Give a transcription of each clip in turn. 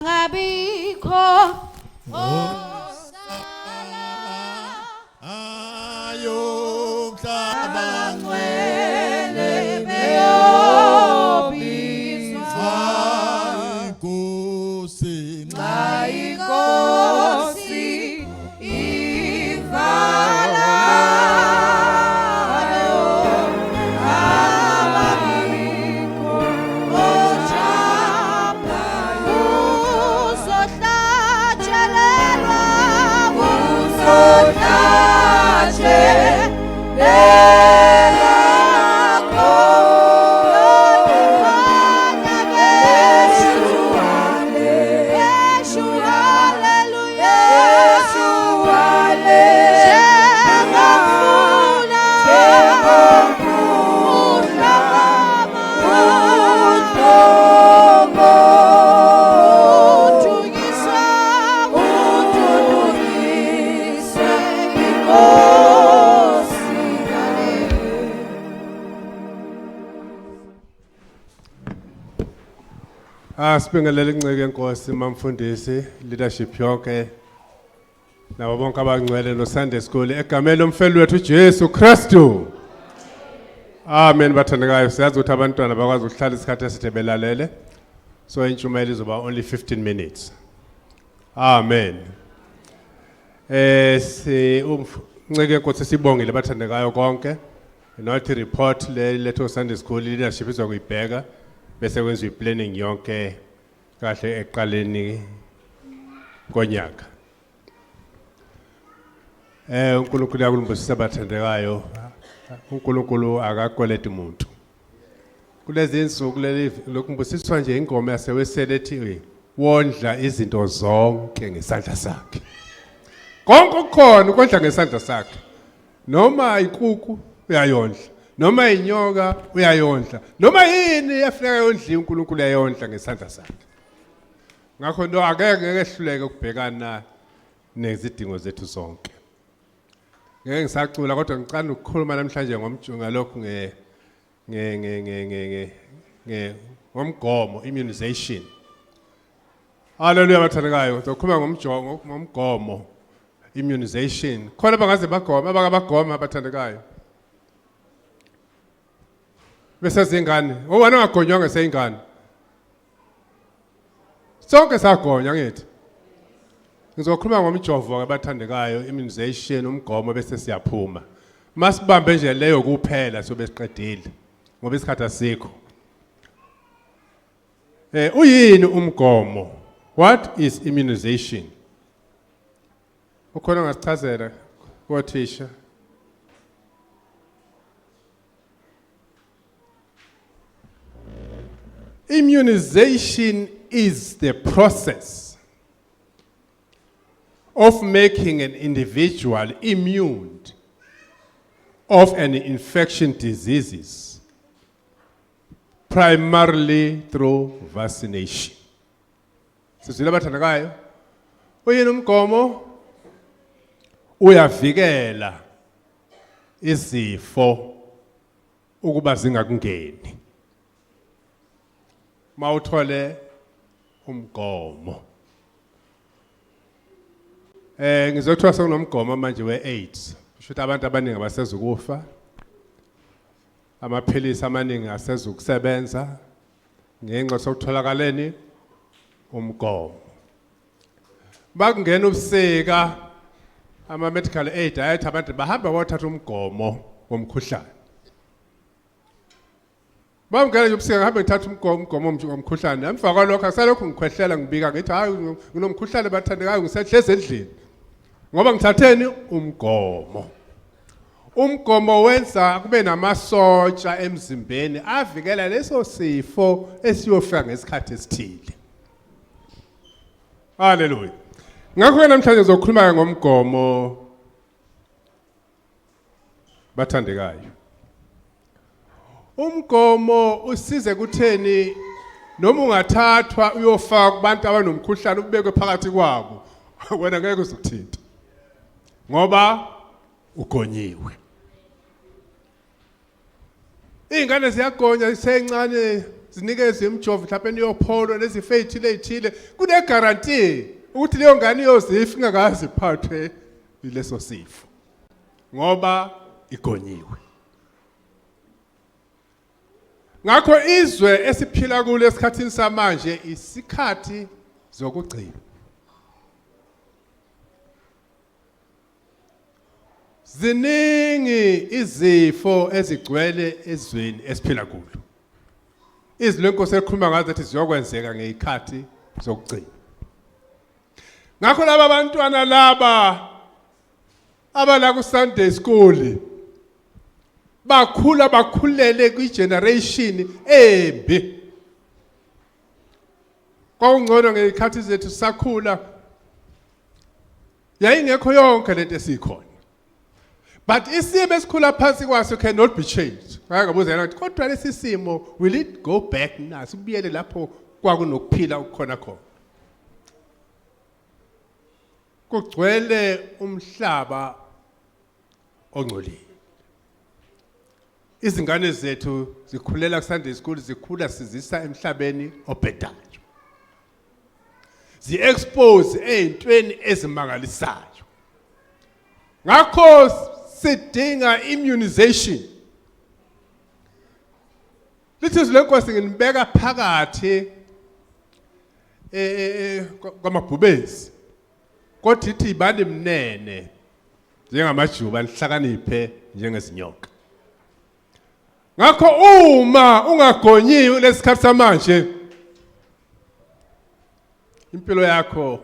ngabikho Sibingelele inceke Nkosi mamfundisi leadership yonke nabo bonke abangcwele no Sunday School egameni lomfeli wethu Jesu Kristu. Amen bathandekayo siyazi ukuthi abantwana bakwazi ukuhlala isikhathi eside belalele. So intshumayelo izoba only 15 minutes. Amen. Inceke Nkosi sibongile bathandekayo konke. Nothi report le letho Sunday School leadership izokuyibheka. Bese kwenziwa planning yonke kahle eqaleni konyaka. uNkulunkulu yakulumbusisa abathandekayo. uNkulunkulu akakweleti umuntu. Kulezi insuku lokumbusiswa nje ingoma yasewesele ethi wondla izinto zonke ngesandla sakhe. Konke okukhona ukondla ngesandla sakhe. Noma inkukhu uyayondla. Noma inyoka uyayondla noma yini yafuneka yondliwe uNkulunkulu uyayondla ngesandla sakhe. Ngakho ndo akeke ehluleke ukubhekana nezidingo zethu zonke. Ngeke ngisacula kodwa ngicela ukukhuluma namhlanje ngomjunga lokho ngomgomo immunization. Haleluya bathandekayo ngizokhuluma ngomgomo immunization. Khona bangaze bagoma abakabagoma bathandekayo. Bese zingane owana ngagonywa ngeseyingane sonke sagonya ngithi ngizokhuluma ngomjovo abathandekayo immunization umgomo bese siyaphuma masibambe nje leyo kuphela sobe siqedile ngoba isikhathi asikho. Uyini umgomo? What is immunization? Ukhona ngasichazela kothisha? Immunization is the process of making an individual immune of an infection diseases, primarily through vaccination. Sizwile bathandekayo, uyini umgomo? Uyavikela izifo ukuba zingakungeni. Mawuthole umgomo. Ngizothiwa sekunomgomo manje we-AIDS. Kusho abantu abaningi abasezukufa. Amaphilisi amaningi asezukusebenza ngenxa sokutholakaleni umgomo. Bakungena ubusika ama-medical aid ayathi abantu bahamba bayothatha umgomo womkhuhlane. Bamngena nje ubusika ngabe ngithatha umgomo womkhuhlane. Emva kwalokho asalokho ngikhwehlela ngibika ngithi hayi nginomkhuhlane bathandekayo ngisehleze endlini. Ngoba ngithatheni umgomo. Umgomo wenza kube namasotsha emzimbeni avikela leso sifo esiyofika ngesikhathi esithile. Haleluya. Ngakho namhlanje ngizokhuluma ngomgomo bathandekayo. Umgomo usize kutheni noma ungathathwa uyofaka kubantu abanomkhuhlane ubekwe phakathi kwabo wena ngeke uzukuthinta ngoba ugonyiwe. Ingane ziyagonya isencane zinikeze imjovo mhlawumbe niyopholo nezifo ezithile kune guarantee ukuthi leyo ngane iyozifa ingakazi iphathwe yileso sifo ngoba igonyiwe. Ngakho izwe esiphila kulo esikhathini samanje isikhathi zokugcina. Ziningi izifo ezigcwele ezweni esiphila kulo. Izwi lenkosi elikhuluma ngazo ethi ziyokwenzeka ngezikhathi zokugcina. Ngakho laba bantwana laba abala ku Sunday school bakhulele kwi generation embi. Kwakungcono ngezikhathi zethu sakhula yayingekho yonke lento esikhona. But isimo esikhula phansi kwaso cannot be changed. Ngakubuza yena kodwa lesi simo will it go back na sikubiyele lapho kwakunokuphila ukukhona khona. Kugcwele umhlaba ongcolile. Izingane zethu zikhulela ku Sunday school zikhula sizisa emhlabeni obhedayo. Zi-expose ey'ntweni ezimangalisayo. Ngakho sidinga immunization. Lithi izwi lenkosi nginibeka phakathi kwamabhubesi. Kodwa ithi ibani mnene njengamajuba nihlakaniphe njengezinyoka. Ngakho uma ungagonyiwe lesikhathi samanje impilo yakho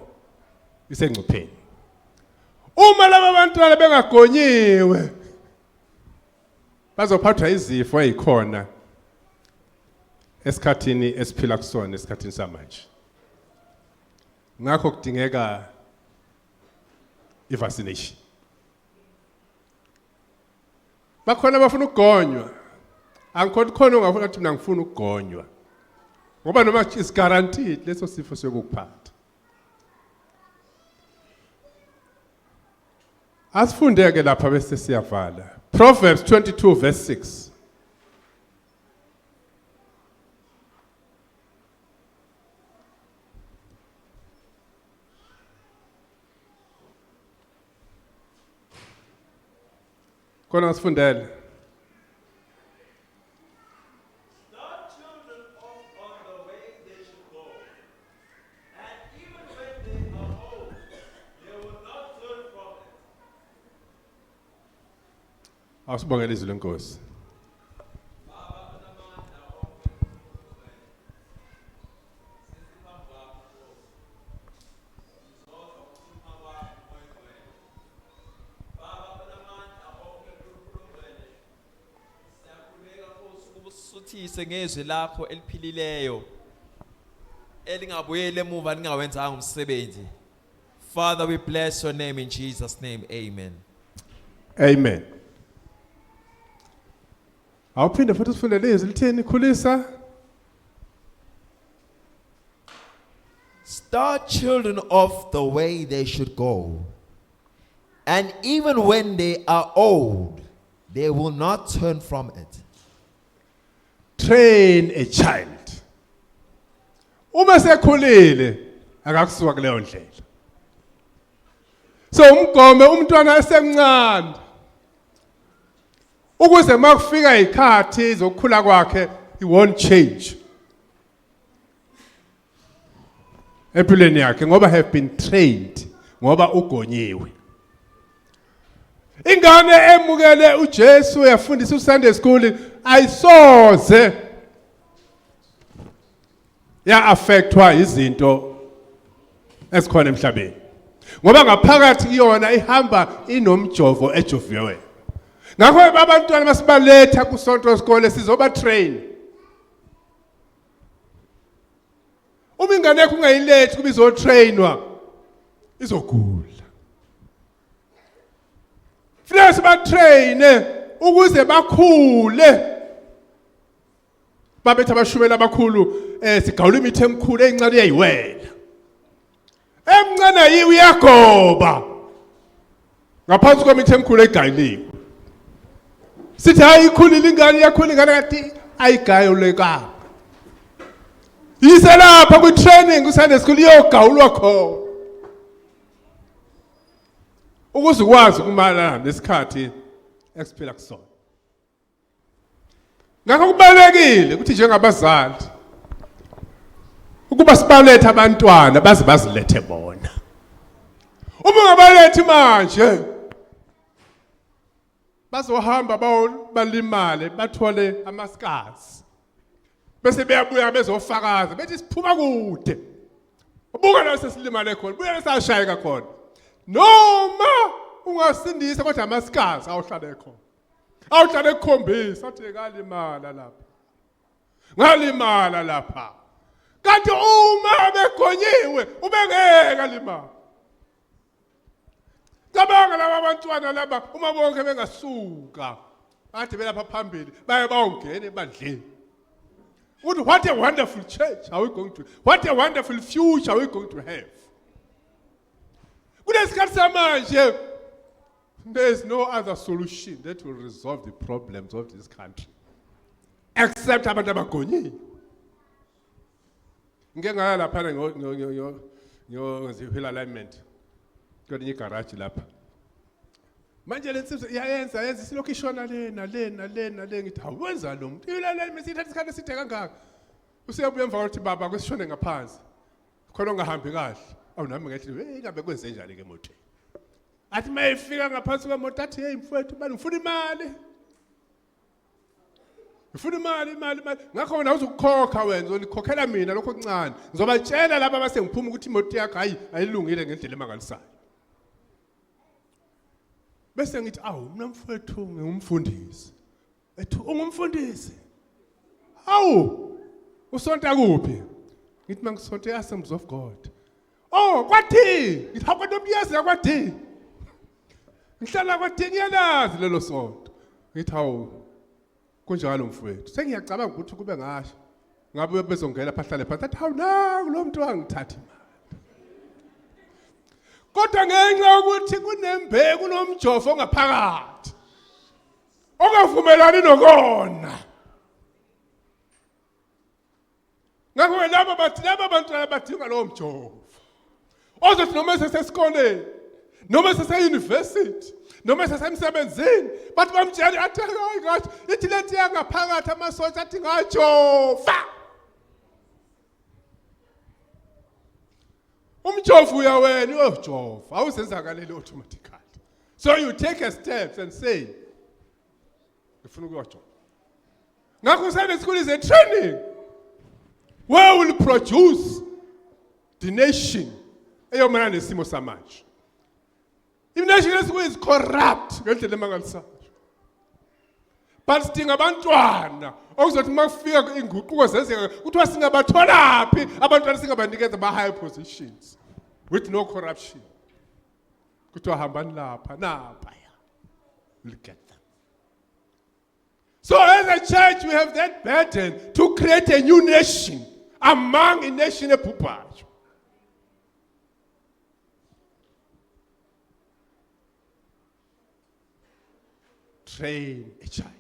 isengcupheni. Uma laba bantwana bengagonyiwe bazophathwa izifo ezikhona esikhathini esiphila kusona esikhathini samanje. Ngakho kudingeka i-vaccination. Bakhona abafuna ukugonywa. Angikhona khona ongafuna ukuthi mina ngifuna ukugonywa. Ngoba noma is guaranteed leso sifo siyokuphatha. Asifundeke lapha bese siyavala. Proverbs 22 verse 6. Kona asifundele. Asibongele izwi lenkosi. Suthise ngezwi lakho eliphilileyo elingabuyele emuva lingawenzanga umsebenzi. Father, we bless your name in Jesus' name. Amen. Amen. Awuphinde futhi sifundele izwi lithini khulisa. Start children off the way they should go, and even when they are old, they will not turn from it. Train a child. Uma sekhulile akakusuka kuleyo ndlela. So umgome umntwana esemncane. Ukuze makufika ikhathi zokukhula kwakhe he won't change. Empilweni yakhe ngoba have been trained ngoba ugonyiwe. Ingane emukele uJesu yafundisa uSunday school ayisoze ya affectwa izinto esikhona emhlabeni. Ngoba ngaphakathi kuyona ihamba inomjovo ejoviwe. Ngakho abantwana basibaletha kusonto isikole sizoba train. Uma ingane yakho ungayilethi kuba izotrainwa izogula. Funeka sibatraine ukuze bakhule. Babetha abashumela abakhulu sigawula imithi emikhulu encane eyiwela. Emncane yiwe uyagoba. Ngaphansi kwemithi emikhulu egayiliwe. Sithi hayi ikhulile ingane yakhula ingane kathi ayigayolekanga. Yise lapha ku training kusande school iyogawulwa khona. Ukuze ukwazi ukumalana nesikhathi esiphila kusona. Ngakho kubalekile ukuthi njengabazali ukuba sibalethe abantwana baze bazilethe bona. Uma ungabalethi manje bazohamba balimale bathole amaskars. Bese beyabuya bezofakaza bethi siphuma kude. Ubuka la sesilimale khona, buya sashayeka khona. Noma ungasindisa kodwa amaskars awuhlale khona. Awuhlale ekukhombisa athi ngalimala lapha. Ngalimala lapha. Kanti uma begonyiwe ubengeke alimala. Cabanga laba bantwana laba uma bonke bengasuka bathi belapha phambili baye bawungena ebandleni. What a wonderful church are we going to? What a wonderful future are we going to have? Kulesikhathi samanje there is no other solution that will resolve the problems of this country except abantu abagonyiwe. Ngeke ngaya lapha ngizihila alignment. Kodwa igarage lapha. Manje lensizo iyayenza isilokhu ishona le ngithi awenza lo muntu. Ilaleli mesithatha isikhathi eside kangaka. Useyabuya emva ukuthi baba kwesishone ngaphansi. Khona ungahambi kahle. Awu nami ngithi ingabe kwenze njani ke emoto. Athi mayifika ngaphansi kwemoto athi hey mfowethu bani ngifuna imali. Ngifuna imali. Ngakho wena uzukukhokha wena uzolikhokhela mina lokho okuncane. Ngizobatshela laba abasengiphuma ukuthi imoto yakho ayilungile ngendlela emangalisayo. Bese ngithi awu mina mfowethu ngumfundisi. Ethi ungumfundisi. Awu usonta kuphi? Ngithi mangisonta eAssemblies of God. Oh kwathi ngithi hawu kodwa uyazi yakwathi. Ngihlala kwathi ngiyalazi lelo sonto. Ngithi hawu kunjalo mfowethu. Sengiyacabanga ukuthi kube ngasho. Ngabe bezongena phahlale phansi athi hawu naku lo muntu wangithatha imali. Kodwa ngenxa yokuthi kunembe kunomjovo ongaphakathi. Ongavumelani nokona. Ngakho laba bantwana badinga lo mjovo. Ozothi noma sesesikoleni, noma seseyunivesithi, noma sesemsebenzini, bathi bamtshela athi hayi ngathi ithi lenti yangaphakathi amasotsha athi ngajova. Umjovo uyawena uyojova awusenzakalele automatically. So you take a step and say ngifuna ukuyojova. Ngakho Sunday school is a training where we will produce the nation eyomana nesimo samanje. If nation is corrupt ngendlela emangalisayo. But sidinga abantwana okuzothi makufika inguquko zenzeka kuthiwa singabatholaphi abantwana singabanikeza ba high positions with no corruption. Kuthiwa hambani lapha napa ya. Look at them. So as a church we have that burden to create a new nation among a nation ebhubhayo. Train a child.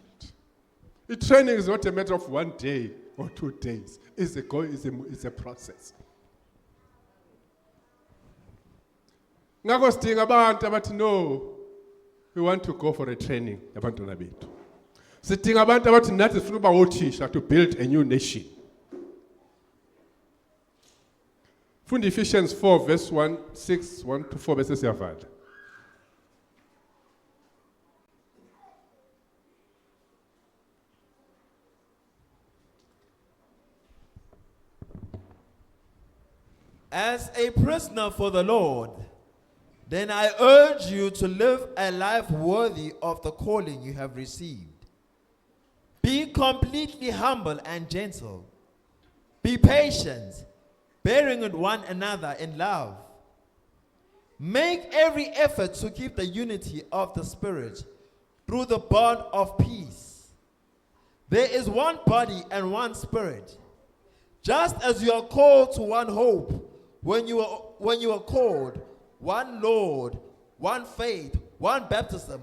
The training is not a matter of 1 day or 2 days. It's a process. Ngakho sidinga abantu abathi no, we want to go for a training abantwana bethu. Sidinga abantu abathi nathi sifuna ukuba othisha to build a new nation. Funda Ephesians 4 verse 1:6-1-4 bese siyavala. As a prisoner for the Lord, then I urge you to live a life worthy of the calling you have received. Be completely humble and gentle. Be patient, bearing with one another in love. Make every effort to keep the unity of the Spirit through the bond of peace. There is one body and one Spirit, just as you are called to one hope when you are called, one Lord, one faith, one baptism,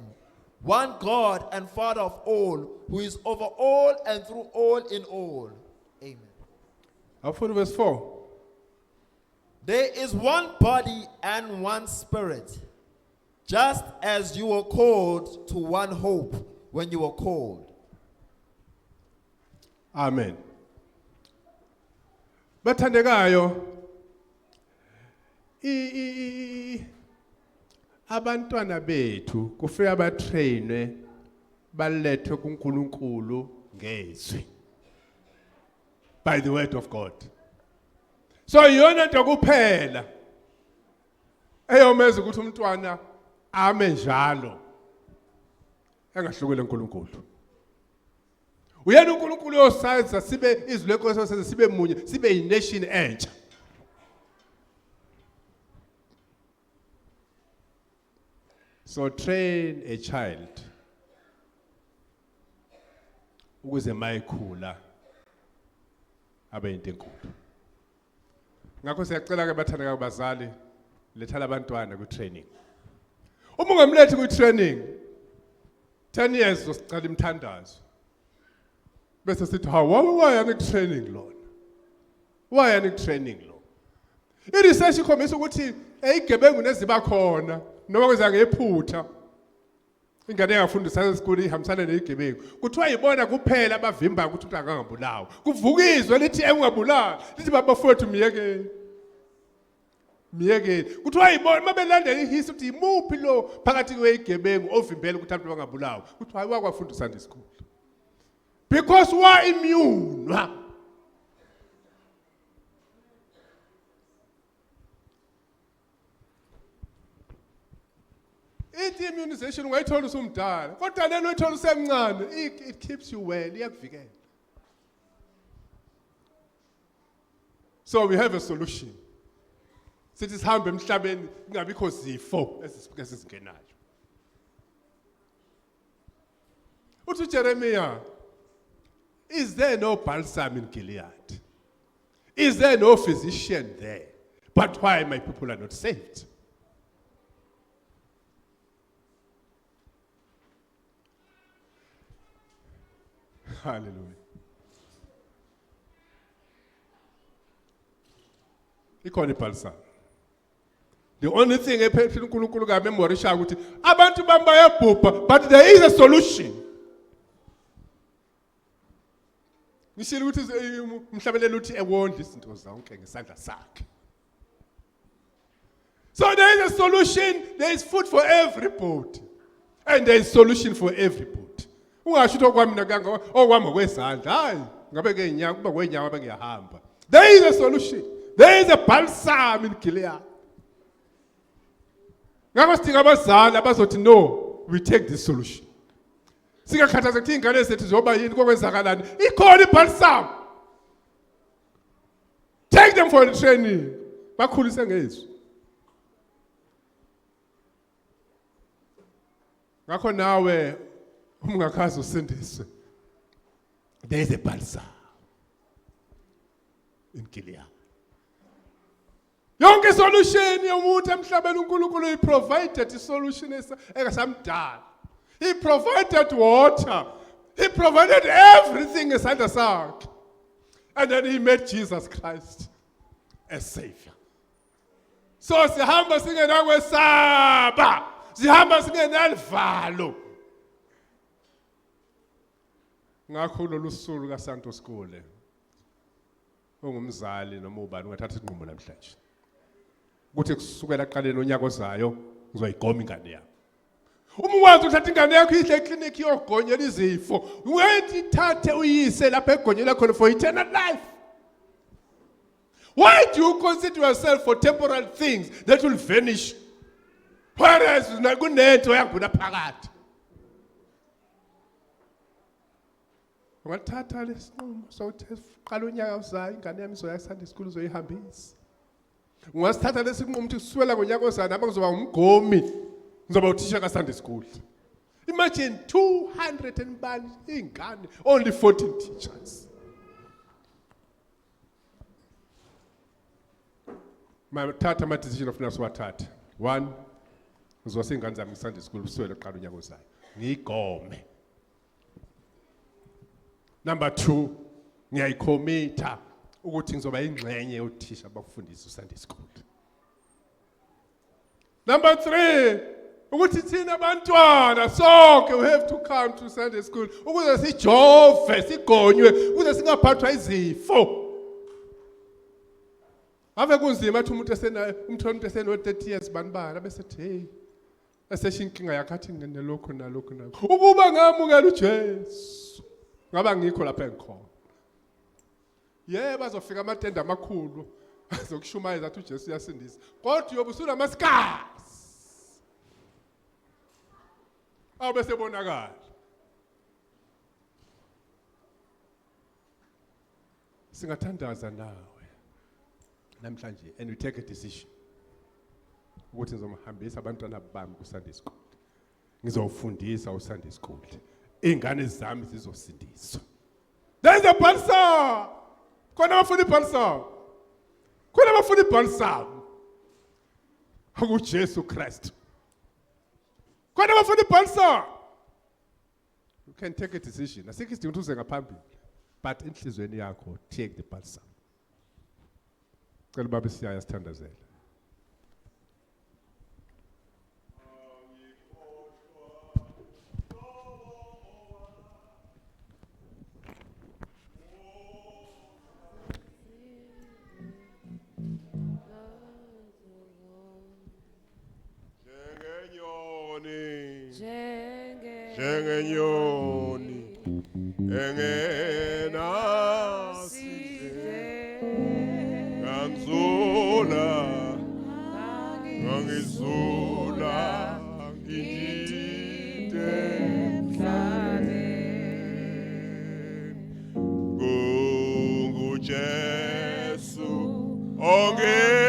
one God and Father of all, who is over all and through all in all. Amen. Awufuna verse 4. There is one body and one spirit, just as you were called to one hope when you were called. Amen. Bathandekayo, abantwana bethu kufika abatrainwe balethwe kuNkulunkulu ngezwi, by the word of God. So yona nto kuphela eyomeza ukuthi umntwana ame njalo engahlukile uNkulunkulu. Uyena uNkulunkulu yosayenza sibe izwi lenkosi senze sibe munye, sibe ination entsha. So train a child ukuze mayikhula abe into enkulu. Ngakho siyacela ke bathandeka abazali lethala abantwana ku training. Uma ungamlethi ku training 10 years usicala imthandazo. Bese sithi why are you training Lord? Why are you training Lord? I-research ikhombisa ukuthi eyigebengu neziba khona noma kwenza ngephutha. Ingane engafundisa esikoleni ihambisana nezigebengu. Kuthiwa yibona kuphela abavimba ukuthi umuntu angangabulawa. Kuvukizwe lithi engabulawa, lithi babafowethu miyeke. Miyeke. Kuthiwa yibona mabelandela ihisi ukuthi imuphi lo phakathi kwezigebengu ovimbela ukuthi abantu bangabulawa. Kuthiwa hayi wakwafundisa esikoleni. Because wa immune. Ithi immunization ungayithola usumdala. Kodwa lelo uyithola usemncane, it keeps you well, iyakuvikela. So we have a solution. Sithi sihambe emhlabeni kungabikho zifo esizingenayo. Uthi Jeremiah, is there no balsam in Gilead? Is there no physician there? But why my people are not saved? Hallelujah. Ikhona balsam. The only thing ephethile uNkulunkulu ka memory sha ukuthi abantu bami bayabhubha, but there is a solution. Ngishilo ukuthi umhlabelelo uthi ewondla izinto zonke ngesandla sakhe. So there is a solution, there is food for everybody. And there is solution for everybody. Ungasho ukuthi okwami nakanga okwami kwesandla, hayi ngabe ke inyanga kuba kwenyawo bengiyahamba. There is a solution. There is a balsam in Gilead. Ngakho sidinga abazali abazothi no, we take this solution. Singakhathaza ukuthi ingane zethu zoba yini kokwenzakalani. Ikhona ibalsam. Take them for the training. Bakhulise ngezwi. Ngakho nawe ungakhazi usindiswe. There is a balsam in Gilead. Yonke solution yomuntu emhlabeni uNkulunkulu he provided a solution engasamdala. He provided water. He provided everything esandla sakhe. And then he made Jesus Christ a savior. So sihamba singena kwesaba. Sihamba singena livalo. Ngakho lolu sulu kaSantos Skole. Ongumzali noma ubani ungathatha isinqumo namhlanje. Ukuthi kusukela aqaleni onyaka ozayo ngizoyigoma ingane yami. Uma wazi uthatha ingane yakho ihle eclinic yogonyela izifo, wethi thathe uyise lapha egonyela khona for eternal life. Why do you consider yourself for temporal things that will vanish? Whereas kunento yanguna phakathi. Ungathatha lesinqumo sokuthi qala unyaka ozayo ingane yami izoya Sunday school uzoyihambisa. Ungasithatha lesinqumo ukuthi kuswela ngonyaka ozayo naba kuzoba umgomi. Ngizoba uthisha ka Sunday school. Imagine 200 and bani ingane, only 14 teachers. Mathatha ama decision of naso wathatha. 1, ngizwase ingane zami Sunday school uswele qala unyaka ozayo. Ngigome. Number 2, ngiyayikhomitha ukuthi ngizoba ingxenye yothisha bakufundisa uSunday school. Number 3, ukuthi thina abantwana sonke we have to come to Sunday school ukuze sijove sigonywe ukuze singaphathwa izifo. Ave kunzima athi umuntu eseno 30 years banibala bese hey esesho inkinga yakhe athi nginelokho nalokho nalokho. Ukuba ngamukela uJesu ngaba ngikho lapha engikhona. Bazofika amatende amakhulu azokushumayeza athi uJesu uyasindisa. Kodwa uyobe usunamaskasi. Bese bonakala. Singathandaza nawe namhlanje and we take a decision ukuthi ngizomhambisa abantwana bami ku Sunday school. Ngizofundisa uSunday school. Ingane zami zizosindiswa. There's a balsam. Khona abafuna balsam. Khona abafuna balsam. UJesu Christ. Khona abafuna balsam. You can take a decision. Asikho isidingo ukuthi uze ngaphambili. But inhlizweni yakho take the balsam. Cela baba siyaya sithandazela. Jengenyoni engena ngangizula ngidide nguJesu ongezenesa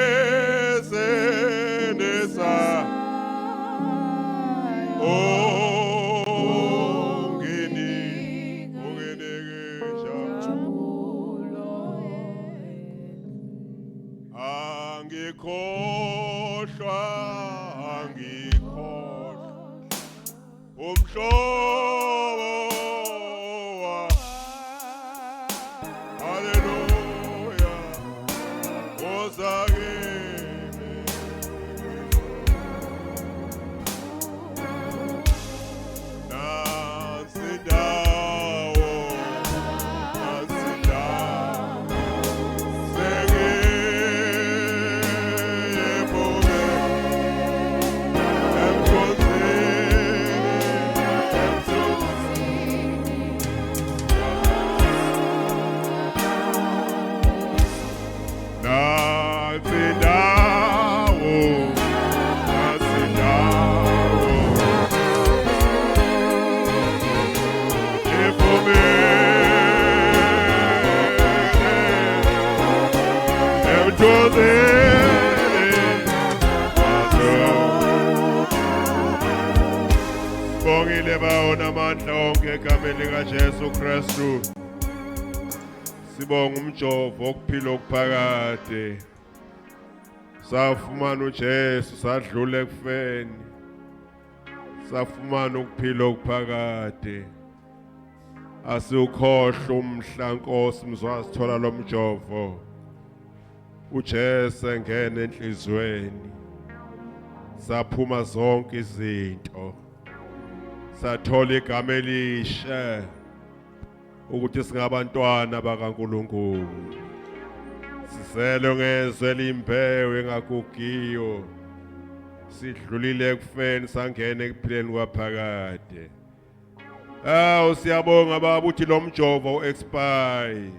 Bongile baona amandla onke egameni likaJesu Kristu. Sibonga umjovo wokuphila okuphakade. Safumana uJesu sadlula ekufeni. Safumana ukuphila okuphakade. Asiukhohle umhla Nkosi mzwasithola lo mjovo. uJesu engene enhlizweni. Saphuma zonke izinto. Sathola igama elisha ukuthi singabantwana bakaNkulunkulu. Sisele ngezwe limbewu engagugiyo. Sidlulile ekufeni sangena ekuphileni kwaphakade. Siyabonga baba uthi lo mjovo expire.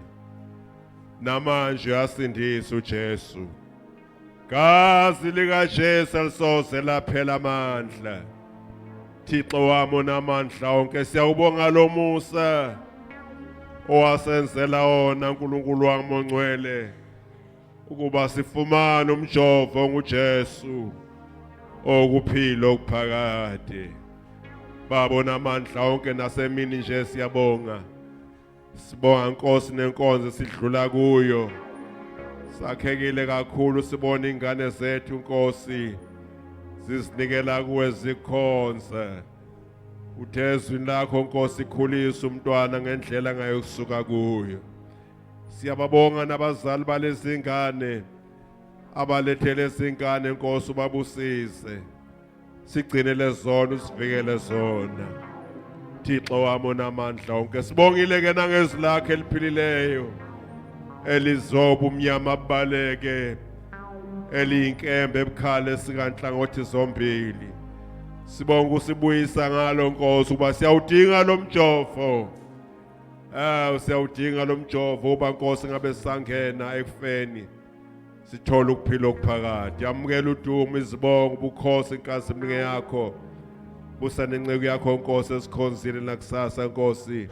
Namanje yasindisa uJesu. Gazi likaJesu lisoze laphela amandla. Thixo wami onamandla onke siyawubonga lo musa owasenzela wona uNkulunkulu wami ongcwele ukuba sifumane umjovo nguJesu okuphila okuphakade. Baba onamandla onke nasemini nje siyabonga. Sibonga Nkosi nenkonzo sidlula kuyo. Sakhekile kakhulu sibona ingane zethu Nkosi zisinikela kuwe zikhonza. Uthezwini lakho Nkosi khulisa umntwana ngendlela ngayokusuka kuyo. Siyababonga nabazali balezingane abalethele izingane Nkosi ubabusise. Sigcinele zona usivikele zona. Thixo wami onamandla onke sibongile ke nangezilakhe eliphilileyo. Elizoba umnyama abaleke. Eliyinkembe ebukhali sikanhlangothi zombili. Sibonga usibuyisa ngalo Nkosi kuba siyawudinga lo mjofo. Siyawudinga lo mjovo uba Nkosi ngabe sangena ekufeni. Sithola ukuphila okuphakade. Yamukela udumo izibongo ubukhosi inkazimulo yakho. Busa nenceku yakho Nkosi esikhonzile nakusasa Nkosi.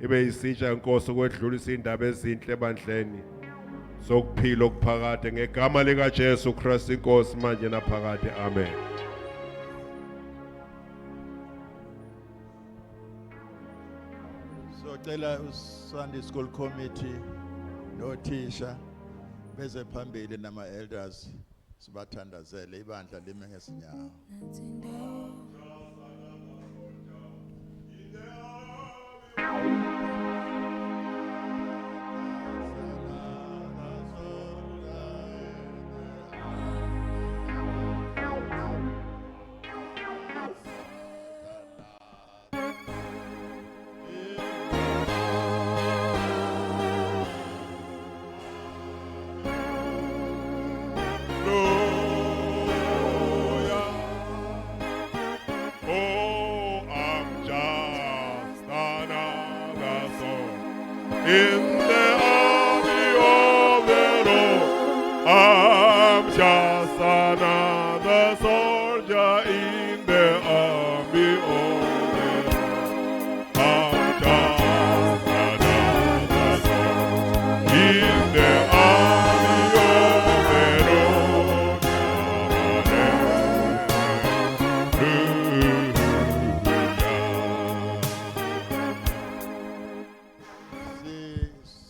Ibe yisitsha Nkosi ukwedlulisa indaba ezinhle ebandleni. Sokuphila okuphakade ngegama lika Jesu Christ Inkosi manje naphakade. Amen. Socela uSunday School Committee nothisha beze phambili nama elders sibathandazele ibandla lime ngesinyawo. In the army of the Lord, I'm just another soldier in the army of the Lord. I'm just another soldier in the army of the Lord.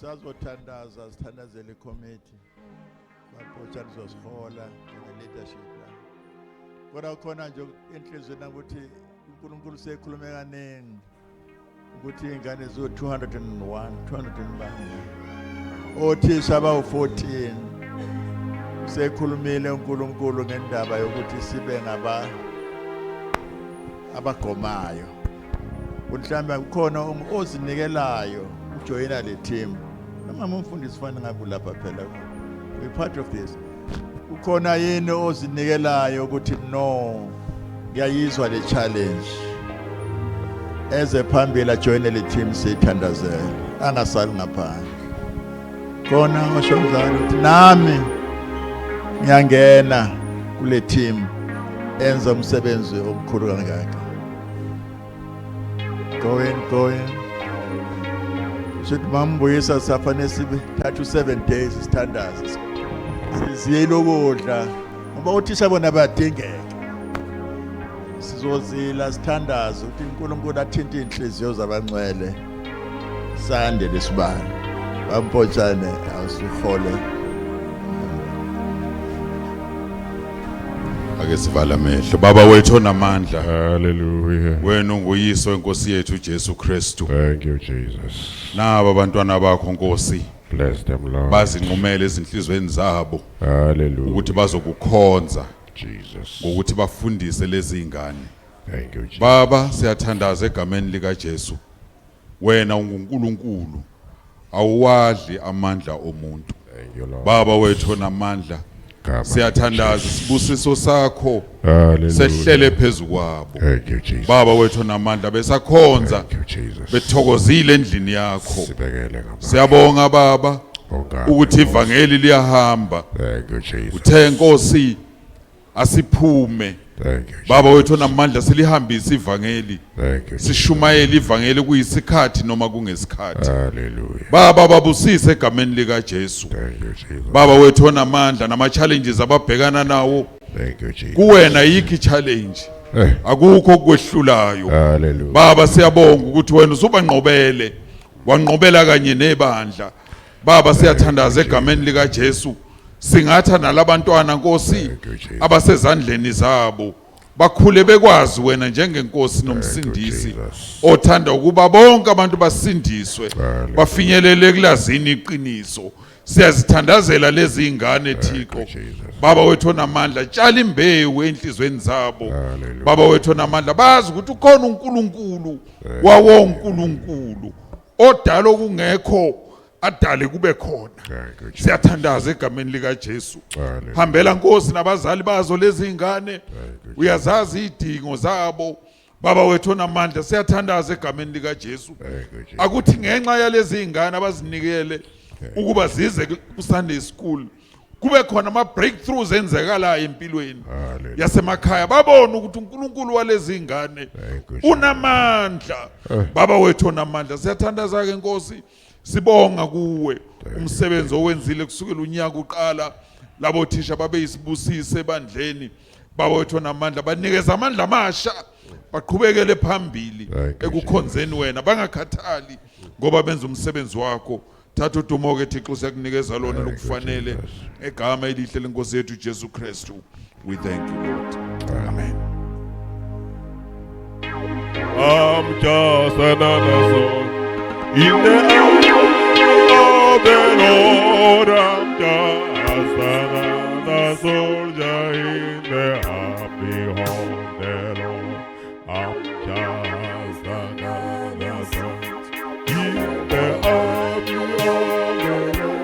Sazothandaza sithandazele committee baphotsha lizosihola nge-leadership la. Kodwa khona nje enhlizweni ukuthi uNkulunkulu sekhulume kaningi ukuthi ingane zo 201 othisha abawu-14 sekhulumile uNkulunkulu ngendaba yokuthi sibe abagomayo. Mhlawumbe kukhona ozinikelayo ujoyina le team. Mama umfundisi fana ngabe lapha phela. We part of this. Ukhona yini ozinikelayo ukuthi no ngiyayizwa le challenge. Eze phambili ajoyine le team sithandazela. Angasali ngaphandle. Khona oshomzana uthi nami ngiyangena kule team enza umsebenzi omkhulu kangaka. Go in. Should Mambuyisa safane sibe 37 days standards. Siziyele ukudla ngoba uthisha bona bayadingeka. Sizozila standards ukuthi uNkulunkulu athinta inhliziyo zabangcwele. Sande lesibani. Bampotshane asihole. Ake sivala amehlo. Baba wethu onamandla, Hallelujah. wena unguyise wenkosi yethu Jesu Kristu. Thank you, Jesus. Naba abantwana bakho Nkosi Bless them, Lord. bazinqumele ezinhlizweni zabo Hallelujah. ukuthi bazokukhonza Jesus. ngokuthi bafundise lezi ingane. Thank you, Jesus. Baba siyathandaza egameni lika Jesu. Wena unguNkulunkulu. Awuwadli amandla omuntu. Thank you, Lord. Baba wethu onamandla, Come on. siyathandaza isibusiso sakho Hallelujah. sehlele phezukwabo. Thank you, Jesus. Baba wethu onamandla besakhonza Thank you, Jesus. bethokozile endlini yakho. Sibekele ngapha. Siyabonga Baba Oh God. ukuthi ivangeli liyahamba. Thank you, Jesus. Uthe Nkosi asiphume. Thank you, Jesus. Baba wethu onamandla silihambisa ivangeli. Thank you, Jesus. Sishumayela ivangeli kuyisikhathi noma kungesikhathi. Hallelujah. Baba babusise egameni lika Jesu. Thank you, Jesus. Baba wethu onamandla nama challenges ababhekana nawo. Thank you, Jesus. Kuwena yikho challenge. Akukho okwehlulayo. Hallelujah. Baba siyabonga ukuthi wena usubanqobele. Wanqobela kanye nebandla. Baba siyathandaza egameni lika Jesu. Singatha nalabantwana Nkosi abasezandleni zabo. bakhule bekwazi wena njengenkosi nomsindisi othanda ukuba bonke abantu basindiswe bafinyelele kulazini iqiniso. Siyazithandazela lezi ingane Thixo. Baba wethu onamandla, tshala imbewu enhlizweni zabo. Baba wethu onamandla, bazi ukuthi ukhona uNkulunkulu wawo uNkulunkulu odala okungekho adale kube khona. Siyathandaza egameni lika Jesu. Hambela Nkosi nabazali bazo lezi ingane. Uyazazi idingo zabo. Baba wethu onamandla, siyathandaza egameni lika Jesu. Akuthi ngenxa yalezi ingane abazinikele ukuba zize ku Sunday school kube khona ama breakthroughs enzekalayo empilweni yasemakhaya, babona ukuthi uNkulunkulu walezi ingane unamandla. Baba wethu onamandla, siyathandaza ke Nkosi, sibonga kuwe umsebenzi owenzile kusukela unyaka uqala. Labo thisha babe isibusise ebandleni. Baba wethu onamandla, banikeza amandla amasha, baqhubekele phambili ekukhonzeni wena, bangakhathali ngoba benza umsebenzi wakho. Thatha udumo ke Thixo, siyakunikeza lona lokufanele egama elihle lenkosi yethu Jesu Kristu. We thank you, Lord. Amen. I'm just another soul in the army of the Lord. I'm just another soldier in the army of the Lord. I'm just another soldier in the army of the Lord.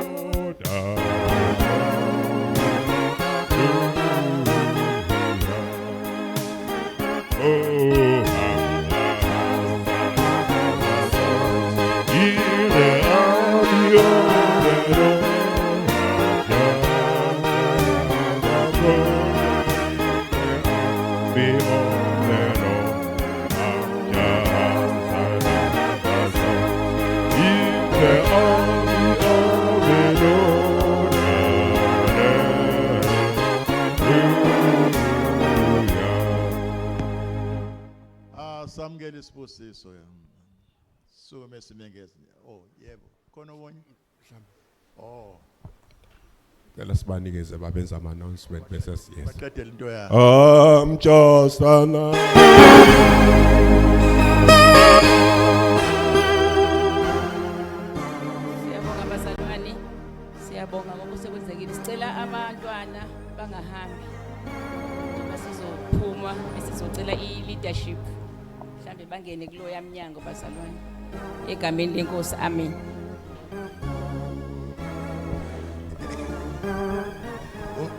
Samukele isibusiso sukume simengeze. Oh yebo, khona omunye. Oh, Cela sibanikeze babenza ama announcement bese siyeza. baqedela into yakhe. I'm just another. Siyabonga bazalwane, siyabonga ngoba usekwenzekile. Sicela abantwana bangahambi. Njengoba sizophuma bese sizocela i-leadership. Mhlambe bangene kulo yamnyango bazalwane. Egameni lenkosi, amen.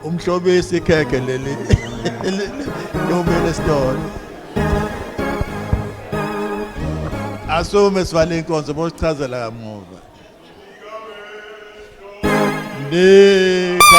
Umhlobisi ikhekhe leli lomele store. Asume sivale inkonzo bosichazela kamuva. Nikhangele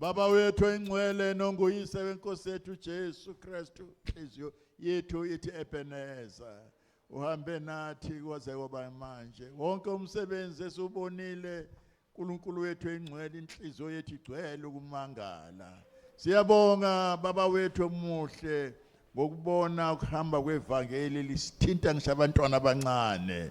Baba wethu engcwele nonguyise wenkosi yethu Jesu Kristu, inhliziyo yethu ithi Ebeneza, uhambe nathi kwaze kwaba manje. Wonke umsebenzi esubonile uNkulunkulu wethu engcwele, inhliziyo yethu igcwele ukumangala. Siyabonga baba wethu omuhle ngokubona ukuhamba kwevangeli lisithinta ngisho abantwana abancane.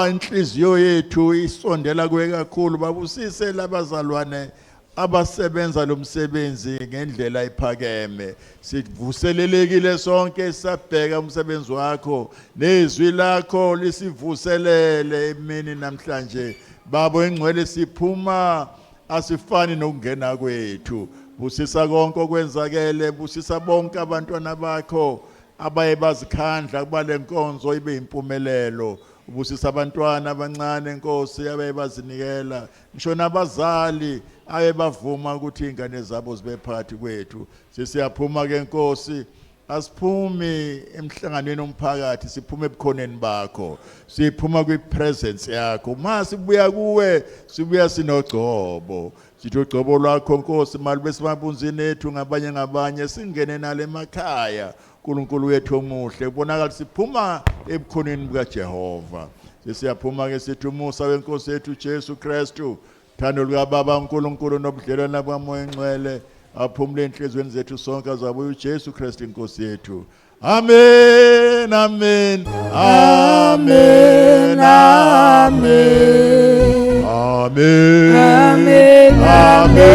Inhliziyo yethu isondela kuwe kakhulu. Babusise labazalwane abasebenza lo msebenzi ngendlela iphakeme. Sivuselelekile sonke sabheka umsebenzi wakho, nezwi lakho lisivuselele emini namhlanje. Baba engcwele, siphuma asifani nokungena kwethu. Busisa konke okwenzakele, busisa bonke abantwana bakho abaye bazikhandla kuba lenkonzo ibe impumelelo. Ubusisa abantwana abancane Nkosi abaye bazinikela, ngisho nabazali aye bavuma ukuthi ingane zabo zibe phakathi kwethu. Sisiyaphuma ke Nkosi, asiphumi emhlanganweni omphakathi, siphuma ebukhoneni bakho, siphuma kwi-presence yakho. Ma sibuya kuwe, sibuya sinogcobo. Sithi ugcobo lwakho Nkosi malube semabunzini ethu ngabanye singene nale emakhaya. uNkulunkulu wethu omuhle, kubonakala siphuma ebukhoneni bukaJehova. Sisiyaphuma ke sithi umusa weNkosi yethu Jesu Kristu, thando lukaBaba uNkulunkulu nobudlelwano bukaMoya Engcwele aphumule enhlizweni zethu sonke azabuye uJesu Kristu inkosi yethu. Amen, amen, amen, amen, amen, amen, amen.